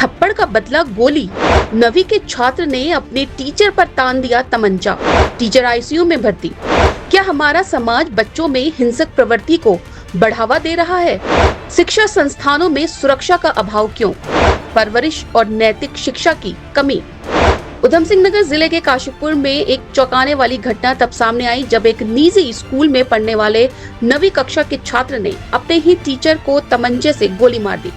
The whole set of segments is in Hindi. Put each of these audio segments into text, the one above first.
थप्पड़ का बदला गोली। 9वीं के छात्र ने अपने टीचर पर तान दिया तमंचा। टीचर आईसीयू में भर्ती। क्या हमारा समाज बच्चों में हिंसक प्रवृत्ति को बढ़ावा दे रहा है? शिक्षा संस्थानों में सुरक्षा का अभाव क्यों? परवरिश और नैतिक शिक्षा की कमी। उधम सिंह नगर जिले के काशीपुर में एक चौंकाने वाली घटना तब सामने आई जब एक निजी स्कूल में पढ़ने वाले 9वीं कक्षा के छात्र ने अपने ही टीचर को तमंचे से गोली मार दी।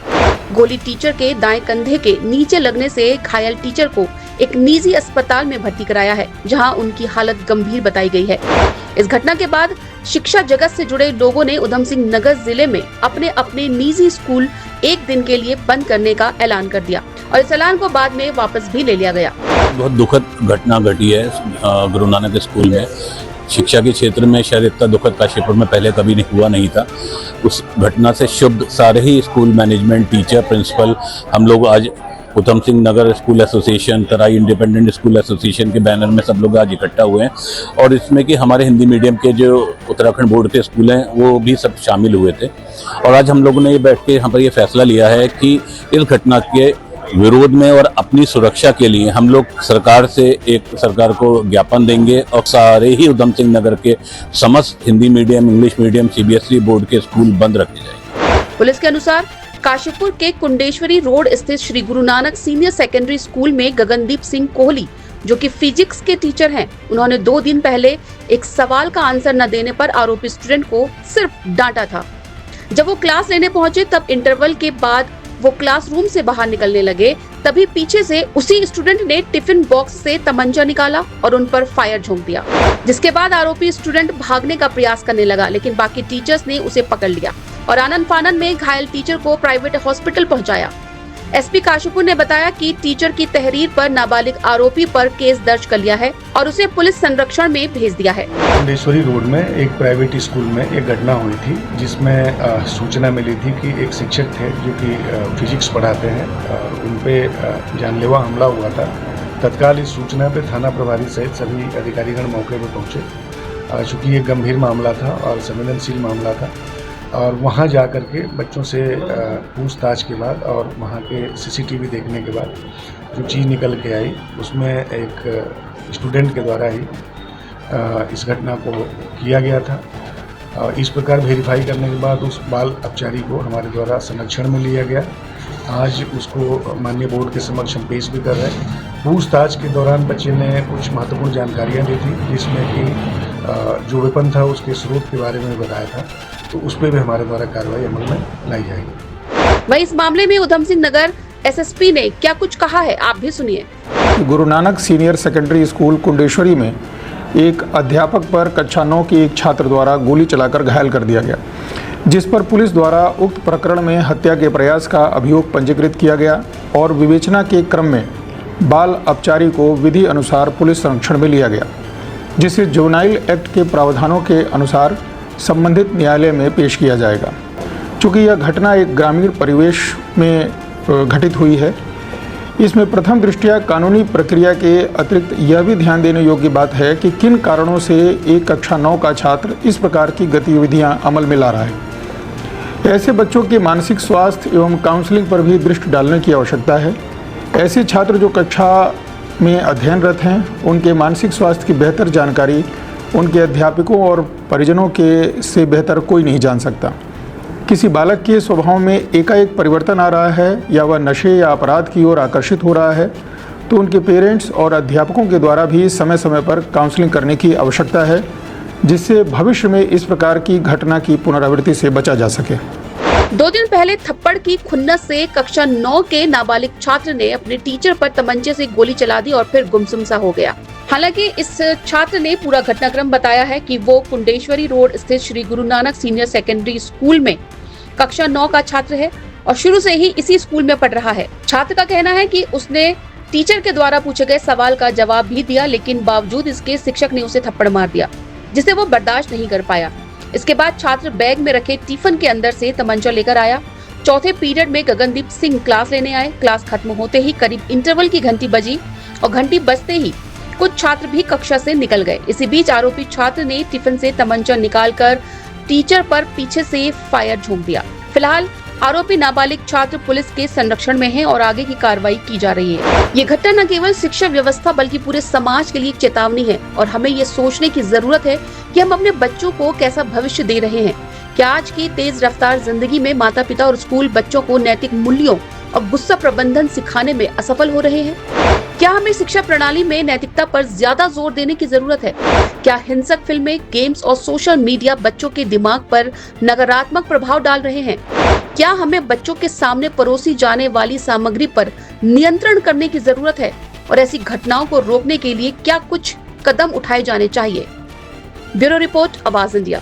गोली टीचर के दाएं कंधे के नीचे लगने से घायल टीचर को एक निजी अस्पताल में भर्ती कराया है, जहां उनकी हालत गंभीर बताई गई है। इस घटना के बाद शिक्षा जगत से जुड़े लोगों ने उधम सिंह नगर जिले में अपने अपने निजी स्कूल एक दिन के लिए बंद करने का ऐलान कर दिया और इस ऐलान को बाद में वापस भी ले लिया गया। बहुत दुखद घटना घटी है गुरु नानक स्कूल में। शिक्षा के क्षेत्र में शायद इतना दुखद काशीपुर में पहले कभी नहीं हुआ नहीं था। उस घटना से शुभ सारे ही स्कूल मैनेजमेंट, टीचर, प्रिंसिपल, हम लोग आज उधम सिंह नगर स्कूल एसोसिएशन, तराई इंडिपेंडेंट स्कूल एसोसिएशन के बैनर में सब लोग आज इकट्ठा हुए हैं और इसमें कि हमारे हिंदी मीडियम के जो उत्तराखंड बोर्ड के स्कूल हैं वो भी सब शामिल हुए थे। और आज हम लोगों ने ये बैठ के यहाँ पर ये फैसला लिया है कि इस घटना के विरोध में और अपनी सुरक्षा के लिए हम लोग सरकार को ज्ञापन देंगे और सारे ही उधम सिंह नगर के समस्त Hindi medium, English medium, CBSE board के स्कूल बंद रखे जाएंगे। पुलिस के अनुसार काशीपुर के कुंडेश्वरी रोड स्थित Shri Guru Nanak senior secondary school में गगनदीप सिंह कोहली, जो कि फिजिक्स के टीचर हैं, उन्होंने 2 दिन पहले एक सवाल का आंसर न देने पर आरोपी स्टूडेंट को सिर्फ डांटा था। जब वो क्लास लेने पहुंचे तब इंटरवल के बाद वो क्लासरूम से बाहर निकलने लगे, तभी पीछे से उसी स्टूडेंट ने टिफिन बॉक्स से तमंचा निकाला और उन पर फायर झोंक दिया, जिसके बाद आरोपी स्टूडेंट भागने का प्रयास करने लगा, लेकिन बाकी टीचर्स ने उसे पकड़ लिया और आनन फानन में घायल टीचर को प्राइवेट हॉस्पिटल पहुंचाया। एसपी काशीपुर ने बताया कि टीचर की तहरीर पर नाबालिग आरोपी पर केस दर्ज कर लिया है और उसे पुलिस संरक्षण में भेज दिया है। कुंडेश्वरी रोड में एक प्राइवेट स्कूल में एक घटना हुई थी जिसमें सूचना मिली थी कि एक शिक्षक थे जो कि फिजिक्स पढ़ाते हैं और उन पे जानलेवा हमला हुआ था। तत्काल इस सूचना पे थाना प्रभारी सहित सभी अधिकारीगण मौके पर पहुंचे। चूँकि ये गंभीर मामला था और संवेदनशील मामला था और वहाँ जा कर के बच्चों से पूछताछ के बाद और वहाँ के सीसीटीवी देखने के बाद जो चीज़ निकल के आई उसमें एक स्टूडेंट के द्वारा ही इस घटना को किया गया था। इस प्रकार वेरीफाई करने के बाद उस बाल अपचारी को हमारे द्वारा संरक्षण में लिया गया। आज उसको माननीय बोर्ड के समक्ष हम पेश भी कर रहे हैं। पूछताछ के दौरान बच्चे ने कुछ महत्वपूर्ण जानकारियाँ दी थी जिसमें कि जो वेपन था उसके स्रोत के बारे में बताया था, तो उस पर भी हमारे द्वारा कार्रवाई अमल में लाई जाएगी। वहीं इस मामले में उधम सिंह नगर एसएसपी ने क्या कुछ कहा है, आप भी सुनिए। Guru Nanak senior secondary school Kundeshwari में एक अध्यापक पर कक्षा 9 की एक छात्र द्वारा गोली चलाकर घायल कर दिया गया, जिस पर पुलिस द्वारा उक्त प्रकरण में हत्या के प्रयास का अभियोग पंजीकृत किया गया और विवेचना के क्रम में बाल अपचारी को विधि अनुसार पुलिस संरक्षण में लिया गया, जिसे जुवेनाइल एक्ट के प्रावधानों के अनुसार संबंधित न्यायालय में पेश किया जाएगा। चूँकि यह घटना एक ग्रामीण परिवेश में घटित हुई है, इसमें प्रथम दृष्टया कानूनी प्रक्रिया के अतिरिक्त यह भी ध्यान देने योग्य बात है कि किन कारणों से एक कक्षा 9 का छात्र इस प्रकार की गतिविधियां अमल में ला रहा है। ऐसे बच्चों के मानसिक स्वास्थ्य एवं काउंसलिंग पर भी दृष्टि डालने की आवश्यकता है। ऐसे छात्र जो कक्षा में अध्ययनरत हैं, उनके मानसिक स्वास्थ्य की बेहतर जानकारी उनके अध्यापकों और परिजनों के से बेहतर कोई नहीं जान सकता। किसी बालक के स्वभाव में एकाएक परिवर्तन आ रहा है या वह नशे या अपराध की ओर आकर्षित हो रहा है, तो उनके पेरेंट्स और अध्यापकों के द्वारा भी समय समय पर काउंसलिंग करने की आवश्यकता है, जिससे भविष्य में इस प्रकार की घटना की पुनरावृत्ति से बचा जा सके। 2 दिन पहले थप्पड़ की खुन्नस से कक्षा 9 के नाबालिग छात्र ने अपने टीचर पर तमंचे से गोली चला दी और फिर गुमसुम सा हो गया। हालांकि इस छात्र ने पूरा घटनाक्रम बताया है कि वो कुंडेश्वरी रोड स्थित Shri Guru Nanak senior secondary school में कक्षा 9 का छात्र है और शुरू से ही इसी स्कूल में पढ़ रहा है। छात्र का कहना है कि उसने टीचर के द्वारा पूछे गए सवाल का जवाब भी दिया, लेकिन बावजूद इसके शिक्षक ने उसे थप्पड़ मार दिया, जिसे वो बर्दाश्त नहीं कर पाया। इसके बाद छात्र बैग में रखे टिफिन के अंदर से तमंचा लेकर आया। चौथे पीरियड में गगनदीप सिंह क्लास लेने आए। क्लास खत्म होते ही करीब इंटरवल की घंटी बजी और घंटी बजते ही कुछ छात्र भी कक्षा से निकल गए। इसी बीच आरोपी छात्र ने टिफिन से तमंचा निकालकर टीचर पर पीछे से फायर झोंक दिया। फिलहाल आरोपी नाबालिग छात्र पुलिस के संरक्षण में है और आगे की कार्रवाई की जा रही है। ये घटना न केवल शिक्षा व्यवस्था बल्कि पूरे समाज के लिए एक चेतावनी है और हमें ये सोचने की जरूरत है कि हम अपने बच्चों को कैसा भविष्य दे रहे हैं। क्या आज की तेज रफ्तार जिंदगी में माता पिता और स्कूल बच्चों को नैतिक मूल्यों और गुस्सा प्रबंधन सिखाने में असफल हो रहे हैं? क्या हमें शिक्षा प्रणाली में नैतिकता पर ज्यादा जोर देने की जरूरत है? क्या हिंसक फिल्में, गेम्स और सोशल मीडिया बच्चों के दिमाग पर नकारात्मक प्रभाव डाल रहे हैं? क्या हमें बच्चों के सामने परोसी जाने वाली सामग्री पर नियंत्रण करने की जरूरत है? और ऐसी घटनाओं को रोकने के लिए क्या कुछ कदम उठाए जाने चाहिए? ब्यूरो रिपोर्ट, आवाज इंडिया।